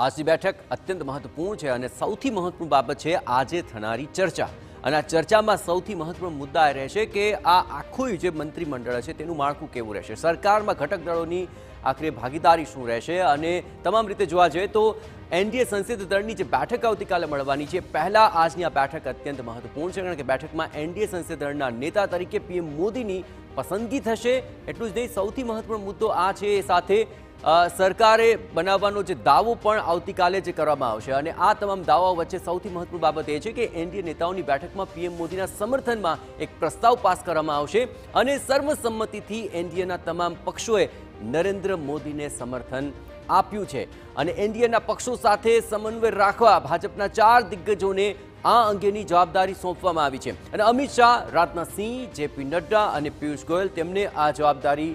આજની બેઠક અત્યંત મહત્વપૂર્ણ છે અને સૌથી મહત્વપૂર્ણ બાબત છે આજે થનારી ચર્ચા। અને આ ચર્ચામાં સૌથી મહત્વપૂર્ણ મુદ્દા એ રહેશે કે આ આખું જે મંત્રીમંડળ છે તેનું માળખું કેવું રહેશે, સરકારમાં ઘટક દળોની આખરે ભાગીદારી શું રહેશે અને તમામ રીતે જોવા જઈએ તો એનડીએ સંસદીય દળની જે બેઠક આવતીકાલે મળવાની છે, પહેલાં આજની આ બેઠક અત્યંત મહત્વપૂર્ણ છે કારણ કે બેઠકમાં એનડીએ સંસદીય દળના નેતા તરીકે પીએમ મોદીની પસંદગી થશે। એટલું જ નહીં, સૌથી મહત્વપૂર્ણ મુદ્દો આ છે, એ સાથે સરકારે બનાવવાનો જે દાવો પણ આવતીકાલે જ કરવામાં આવશે અને આ તમામ દાવાઓ વચ્ચે સૌથી મહત્વપૂર્ણ બાબત એ છે કે એનડીએ નેતાઓની બેઠકમાં પીએમ મોદીના સમર્થનમાં એક પ્રસ્તાવ પાસ કરવામાં આવશે અને સર્વસંમતિથી એનડીએના તમામ પક્ષોએ નરેન્દ્ર મોદીને સમર્થન આપ્યું છે અને એનડીએના પક્ષો સાથે સમન્વય રાખવા ભાજપના 4 દિગ્ગજોને આ અંગેની જવાબદારી સોંપવામાં આવી છે અને અમિત શાહ, રાજનાથસિંહ, જેપી નડ્ડા અને પિયુષ ગોયલ તેમને આ જવાબદારી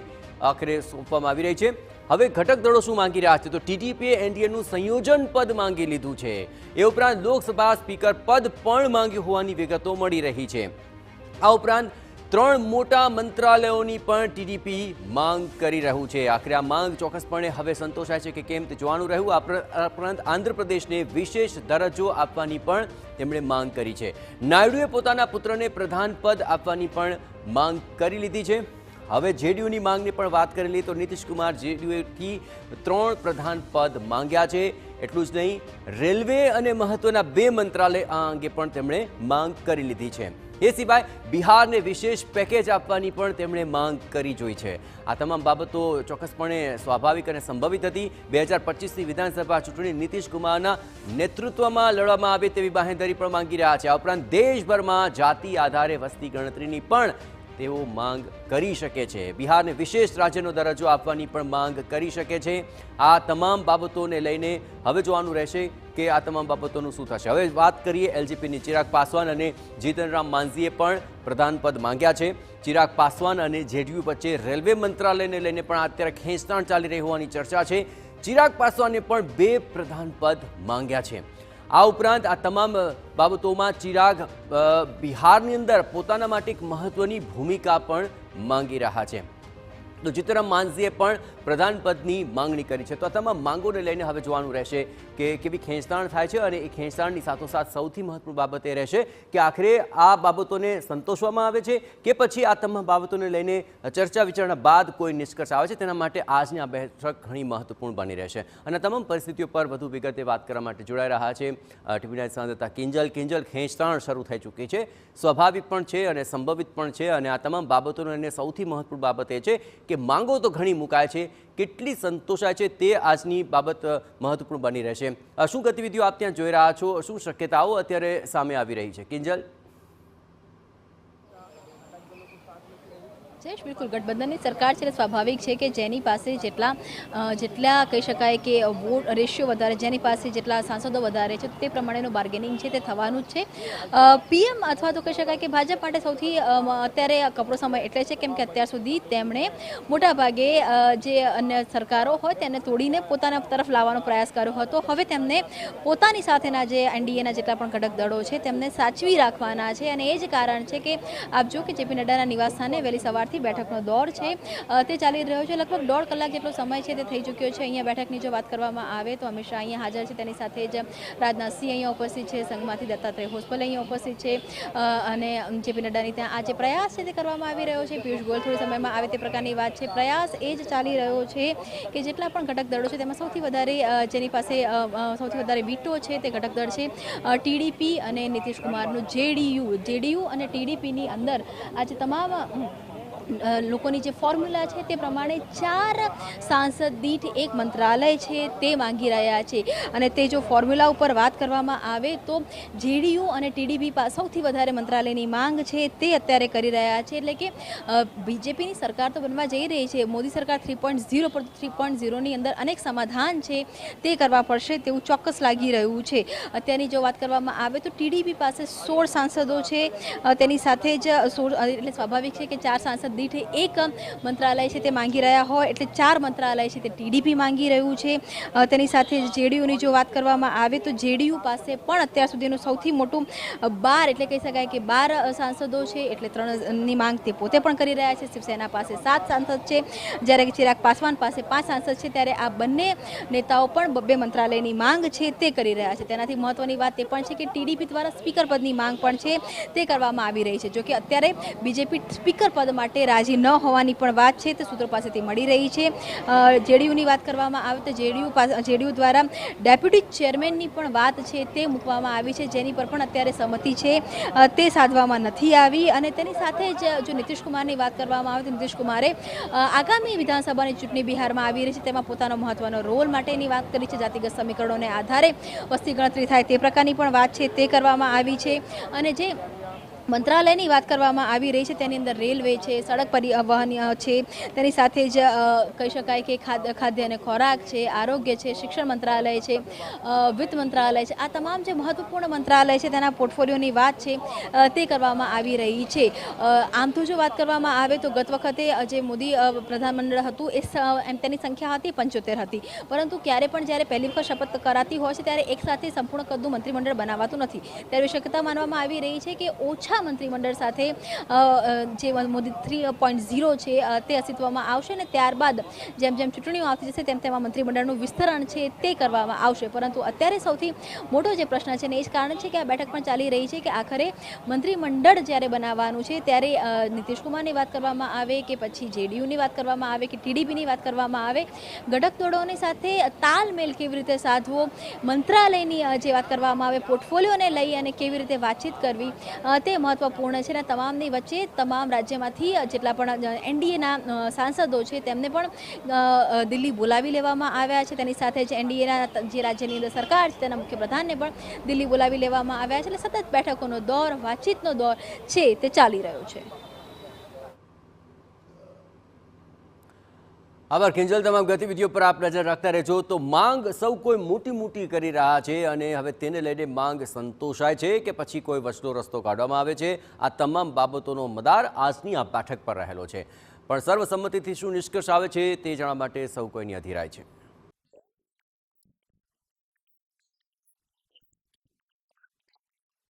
આખરે સોંપવામાં આવી રહી છે। હવે ઘટક દળો શું માંગી રહ્યા છે તો ટીડીપીએ એનડીએનું સંયોજન પદ માંગી લીધું છે, એ ઉપરાંત લોકસભા સ્પીકર પદ પણ માંગ્યું હોવાની વિગતો મળી રહી છે। આ ઉપરાંત 3 મોટા મંત્રાલયોની પણ ટીડીપી માંગ કરી રહ્યું છે। આખરે આ માંગ ચોક્કસપણે હવે સંતોષાય છે કે કેમ તે જોવાનું રહ્યું। આ ઉપરાંત આંધ્રપ્રદેશને વિશેષ દરજ્જો આપવાની પણ તેમણે માંગ કરી છે। નાયડુએ પોતાના પુત્રને પ્રધાન પદ આપવાની પણ માંગ કરી લીધી છે। હવે જેડીયુની માંગની પણ વાત કરી લઈએ તો નીતિશ કુમાર જેડીયુથી 3 પ્રધાન પદ માંગ્યા છે। એટલું જ નહીં, રેલવે અને મહત્વના 2 મંત્રાલય આ અંગે પણ તેમણે માંગ કરી લીધી છે। એ સિવાય બિહારને વિશેષ પેકેજ આપવાની પણ તેમણે માંગ કરી જોઈ છે। આ તમામ બાબતો ચોક્કસપણે સ્વાભાવિક અને સંભવિત હતી। 2025ની વિધાનસભા ચૂંટણી નીતિશ કુમારના નેતૃત્વમાં લડવામાં આવે તેવી બાંહેધરી પણ માંગી રહ્યા છે। આ ઉપરાંત દેશભરમાં જાતિ આધારે વસ્તી ગણતરીની પણ તેઓ માંગ કરી શકે છે। બિહારને વિશેષ રાજ્યનો દરજ્જો આપવાની પણ માંગ કરી શકે છે। આ તમામ બાબતોને લઈને હવે જોવાનું રહેશે કે આ તમામ બાબતોનું શું થશે। હવે વાત કરીએ એલજેપીની। ચિરાગ પાસવાન અને જીતન રામ માંઝીએ પણ પ્રધાન પદ માંગ્યા છે। ચિરાગ પાસવાન અને જેડીયુ વચ્ચે રેલવે મંત્રાલયને લઈને પણ અત્યારે ખેંચતાણ ચાલી રહી હોવાની ચર્ચા છે। ચિરાગ પાસવાને પણ 2 પ્રધાન પદ માંગ્યા છે। આ ઉપરાંત આ તમામ બાબતોમાં ચિરાગ બિહારની અંદર પોતાના માટે એક મહત્વની ભૂમિકા પણ માંગી રહ્યા છે। તો જીતનરામ માંઝીએ પણ પ્રધાન પદની માંગણી કરી છે। તો આ તમામ માંગોને લઈને હવે જોવાનું રહેશે કે કેવી ખેંચતાણ થાય છે અને એ ખેંચતાણની સાથોસાથ સૌથી મહત્વપૂર્ણ બાબત એ રહેશે કે આખરે આ બાબતોને સંતોષવામાં આવે છે કે પછી આ તમામ બાબતોને લઈને ચર્ચા વિચારણા બાદ કોઈ નિષ્કર્ષ આવે છે। તેના માટે આજની આ બેઠક ઘણી મહત્વપૂર્ણ બની રહેશે અને તમામ પરિસ્થિતિઓ પર વધુ વિગતે વાત કરવા માટે જોડાઈ રહ્યા છે ટીવીના સંવાદદાતા કિંજલ। ખેંચતાણ શરૂ થઈ ચૂકી છે, સ્વાભાવિક પણ છે અને સંભવિત પણ છે અને આ તમામ બાબતોને લઈને સૌથી મહત્વપૂર્ણ બાબત એ છે કે માંગો તો ઘણી મુકાય છે, કેટલી સંતોષાય છે તે આજની બાબત મહત્વપૂર્ણ બની રહેશે। શું ગતિવિધિઓ આપ ત્યાં જોઈ રહ્યા છો, શું શક્યતાઓ અત્યારે સામે આવી રહી છે કિંજલ? બિલકુલ, ગઠબંધનની સરકાર છે, સ્વાભાવિક છે કે જેની પાસે જેટલા કહી શકાય કે વોટ રેશિયો વધારે, જેની પાસે જેટલા સાંસદો વધારે છે તે પ્રમાણેનું બાર્ગેનિંગ છે તે થવાનું જ છે। પીએમ અથવા તો કહી શકાય કે ભાજપ માટે સૌથી અત્યારે કપરો સમય એટલે છે કેમ કે અત્યાર સુધી તેમણે મોટાભાગે જે અન્ય સરકારો હોય તેને તોડીને પોતાના તરફ લાવવાનો પ્રયાસ કર્યો હતો। હવે તેમને પોતાની સાથેના જે એનડીએના જેટલા પણ ઘટક દળો છે તેમને સાચવી રાખવાના છે અને એ જ કારણ છે કે આપ જો કે જેપી નડ્ડાના નિવાસસ્થાને વહેલી સવારથી બેઠકનો દોર છે તે ચાલી રહ્યો છે। લગભગ 1.5 કલાક જેટલો સમય છે તે થઈ ચૂક્યો છે। અહીંયા બેઠકની જો વાત કરવામાં આવે તો અમિત શાહ અહીંયા હાજર છે, તેની સાથે જ રાજનાથસિંહ અહીંયા ઉપસ્થિત છે, સંઘમાંથી દત્તાત્રેય હોસપલ અહીંયા ઉપસ્થિત છે અને જેપી નડ્ડાની ત્યાં આ જે પ્રયાસ છે તે કરવામાં આવી રહ્યો છે। પિયુષ ગોયલ થોડી સમયમાં આવે તે પ્રકારની વાત છે। પ્રયાસ એ જ ચાલી રહ્યો છે કે જેટલા પણ ઘટક દળો છે તેમાં સૌથી વધારે જેની પાસે સૌથી વધારે વીટો છે તે ઘટક દળ છે ટીડીપી અને નીતિશ કુમારનું જેડીયુ અને ટીડીપીની અંદર આજે તમામ લોકોની જે ફોર્મ્યુલા છે તે પ્રમાણે 4 સાંસદ દીઠ 1 મંત્રાલય છે તે માંગી રહ્યા છે અને તે જો ફોર્મ્યુલા ઉપર વાત કરવામાં આવે તો જેડીયુ અને ટીડીપી પાસે સૌથી વધારે મંત્રાલયની માંગ છે તે અત્યારે કરી રહ્યા છે। એટલે કે બીજેપીની સરકાર તો બનવા જઈ રહી છે, મોદી સરકાર 3.0 પર 3.0ની અંદર અનેક સમાધાન છે તે કરવા પડશે તેવું ચોક્કસ લાગી રહ્યું છે। અત્યારની જો વાત કરવામાં આવે તો ટીડીપી પાસે 16 સાંસદો છે, તેની સાથે જ એટલે સ્વાભાવિક છે કે 4 સાંસદ દીઠ એક મંત્રાલય છે તે માંગી રહ્યા હોય એટલે 4 મંત્રાલય છે તે ટીડીપી માંગી રહ્યું છે. તેની સાથે જેડીયુની જો વાત કરવામાં આવે તો જેડીયુ પાસે પણ અત્યાર સુધીનું સૌથી મોટું 12 એટલે કહી શકાય કે 12 સાંસદો છે એટલે 3ની માંગ તે પોતે પણ કરી રહ્યા છે. શિવસેના પાસે 7 સાંસદ છે, જ્યારે ચિરાગ પાસવાન પાસે 5 સાંસદ છે. ત્યારે આ બંને નેતાઓ પણ 2 મંત્રાલયની માંગ છે તે કરી રહ્યા છે. તેનાથી મહત્વની વાત એ પણ છે કે ટીડીપી દ્વારા સ્પીકર પદની માંગ પણ છે તે કરવામાં આવી રહી છે. જોકે અત્યારે બીજેપી સ્પીકર પદ માટે રાજી ન હોવાની પણ વાત છે તે સૂત્રો પાસેથી મળી રહી છે. જેડીયુની વાત કરવામાં આવે તો જેડીયુ દ્વારા ડેપ્યુટી ચેરમેનની પણ વાત છે તે મૂકવામાં આવી છે, જેની પર પણ અત્યારે સહમતિ છે તે સાધવામાં નથી આવી. અને તેની સાથે જ જો નીતિશ કુમારની વાત કરવામાં આવે તો નીતિશ કુમારે આગામી વિધાનસભાની ચૂંટણી બિહારમાં આવી રહી છે તેમાં પોતાનો મહત્વનો રોલ માટેની વાત કરી છે. જાતિગત સમીકરણોને આધારે વસ્તી ગણતરી થાય તે પ્રકારની પણ વાત છે તે કરવામાં આવી છે. અને જે મંત્રાલયની વાત કરવામાં આવી રહી છે તેની અંદર રેલવે છે, સડક પરિવહન છે, તેની સાથે જ કહી શકાય કે ખાદ્ય અને ખોરાક છે, આરોગ્ય છે, શિક્ષણ મંત્રાલય છે, વિત્ત મંત્રાલય છે. આ તમામ જે મહત્વપૂર્ણ મંત્રાલય છે તેના પોર્ટફોલિયોની વાત છે તે કરવામાં આવી રહી છે. આમ તો જો વાત કરવામાં આવે તો ગત વખતે જે મોદી પ્રધાનમંડળ હતું તેની સંખ્યા હતી 75 હતી, પરંતુ ક્યારે પણ જ્યારે પહેલી વખત શપથ કરાતી હોય છે ત્યારે એક સાથે સંપૂર્ણ કદનું મંત્રીમંડળ બનાવાતું નથી. ત્યારે શક્યતા માનવામાં આવી રહી છે કે ઓછા મંત્રીમંડળ સાથે જે મોદી 3.0 છે તે અસ્તિત્વમાં આવશે અને ત્યારબાદ જેમ જેમ ચૂંટણીઓ આવતી જશે તેમ તેમાં મંત્રીમંડળનું વિસ્તરણ છે તે કરવામાં આવશે. પરંતુ અત્યારે સૌથી મોટો જે પ્રશ્ન છે ને એ જ કારણ છે કે આ બેઠક પણ ચાલી રહી છે કે આખરે મંત્રીમંડળ જ્યારે બનાવવાનું છે ત્યારે નીતિશ કુમારની વાત કરવામાં આવે કે પછી જેડીયુની વાત કરવામાં આવે કે ટીડીપીની વાત કરવામાં આવે, ગડકતોડોની સાથે તાલમેલ કેવી રીતે સાધવો, મંત્રાલયની જે વાત કરવામાં આવે પોર્ટફોલિયોને લઈ અને કેવી રીતે વાતચીત કરવી તે મહત્વપૂર્ણ છે. અને તમામની વચ્ચે તમામ રાજ્યમાંથી જેટલા પણ એનડીએના સાંસદો છે તેમને પણ દિલ્હી બોલાવી લેવામાં આવ્યા છે. તેની સાથે જ એનડીએના જે રાજ્યની અંદર સરકાર છે તેના મુખ્યપ્રધાનને પણ દિલ્હી બોલાવી લેવામાં આવ્યા છે. એટલે સતત બેઠકોનો દોર, વાતચીતનો દોર છે તે ચાલી રહ્યો છે. આભાર કિંજલ, તમામ ગતિવિધિઓ પર આપ નજર રાખતા રહેજો. તો માંગ સૌ કોઈ મોટી કરી રહ્યા છે અને હવે તેને લઈને માંગ સંતોષાય છે કે પછી કોઈ વચલો રસ્તો કાઢવામાં આવે છે, આ તમામ બાબતોનો મદાર આજની આ બેઠક પર રહેલો છે. પણ સર્વસંમતિથી શું નિષ્કર્ષ આવે છે તે જાણવા માટે સૌ કોઈની અધીરાય છે.